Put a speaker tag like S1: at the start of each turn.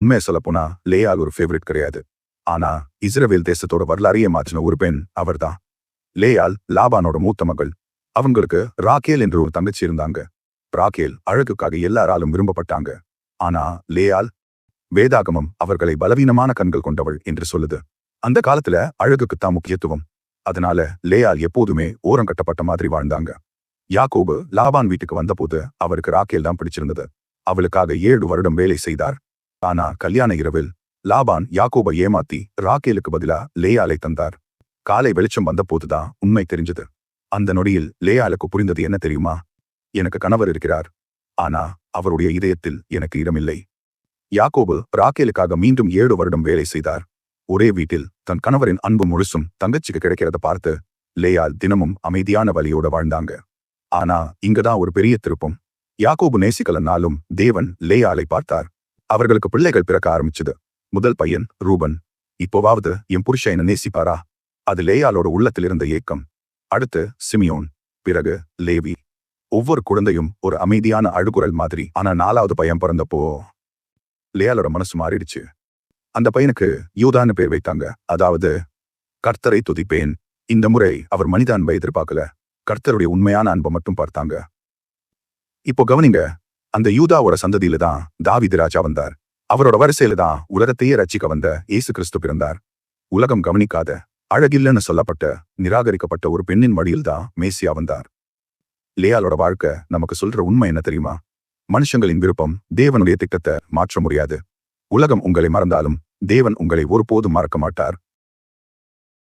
S1: உண்மையை சொல்லப்போனா லேயால் ஒரு ஃபேவரட் கிடையாது. ஆனா இஸ்ரவேல் தேசத்தோட வரலாறையே மாற்றின ஒரு பெண் அவர்தான். லேயால் லாபானோட மூத்த மகள். அவங்களுக்கு ராக்கேல் என்று ஒரு தங்கச்சி இருந்தாங்க. ராக்கேல் அழகுக்காக எல்லாராலும் விரும்பப்பட்டாங்க. ஆனா லேயால், வேதாகமம் அவர்களை பலவீனமான கண்கள் கொண்டவள் என்று சொல்லுது. அந்த காலத்துல அழகுக்குத்தான் முக்கியத்துவம். அதனால லேயால் எப்போதுமே ஓரங்கட்டப்பட்ட மாதிரி வாழ்ந்தாங்க. யாக்கோபு லாபான் வீட்டுக்கு வந்தபோது அவருக்கு ராக்கேல் தான் பிடிச்சிருந்தது. அவளுக்காக 7 வருடம் வேலை செய்தார். ஆனா கல்யாண இரவில் லாபான் யாக்கோபை ஏமாத்தி ராக்கேலுக்கு பதிலா லேயாலை தந்தார். காலை வெளிச்சம் வந்த போதுதான் உண்மை தெரிஞ்சது. அந்த நொடியில் லேயாலுக்கு புரிந்தது என்ன தெரியுமா? எனக்கு கணவர் இருக்கிறார், ஆனா அவருடைய இதயத்தில் எனக்கு இடமில்லை. யாக்கோபு ராக்கேலுக்காக மீண்டும் 7 வருடம் வேலை செய்தார். ஒரே வீட்டில் தன் கணவரின் அன்பு முழுசும் தங்கச்சிக்கு கிடைக்கிறத பார்த்து லேயால் தினமும் அமைதியான வழியோட வாழ்ந்தாங்க. ஆனா இங்கதான் ஒரு பெரிய திருப்பம். யாக்கோபு நேசிக்கலனாலும் தேவன் லேயாலை பார்த்தார். அவர்களுக்கு பிள்ளைகள் பிறக்க ஆரம்பிச்சது. முதல் பையன் ரூபன். இப்போவாவது என் புருஷன் என்ன நேசிப்பாரா? அது லேயாலோட உள்ளத்தில் இருந்த ஏக்கம். அடுத்து சிமியோன், பிறகு லேவி. ஒவ்வொரு குழந்தையும் ஒரு அமைதியான அழுகுரல் மாதிரி. ஆனா 4வது பையன் பிறந்தப்போ லேயாலோட மனசு மாறிடுச்சு. அந்த பையனுக்கு யூதான்னு பேர் வைத்தாங்க. அதாவது கர்த்தரை துதிப்பேன். இந்த முறை அவர் மனித அன்பை எதிர்பார்க்கல, கர்த்தருடைய உண்மையான அன்பை மட்டும் பார்த்தாங்க. இப்போ கவனிங்க, அந்த யூதாவோட சந்ததியில தான் தாவீது ராஜா வந்தார். அவரோட வரிசையில தான் உலகத்தையே ரட்சிக்க வந்த இயேசு கிறிஸ்து பிறந்தார். உலகம் கவனிக்காத, அழகில்லன்னு சொல்லப்பட்ட, நிராகரிக்கப்பட்ட ஒரு பெண்ணின் வழியில் தான் மேசியா வந்தார். லேயாலோட வாழ்க்கை நமக்கு சொல்ற உண்மை என்ன தெரியுமா? மனுஷங்களின் விருப்பம் தேவனுடைய திட்டத்தை மாற்ற முடியாது. உலகம் உங்களை மறந்தாலும் தேவன் உங்களை ஒருபோதும் மறக்க மாட்டார்.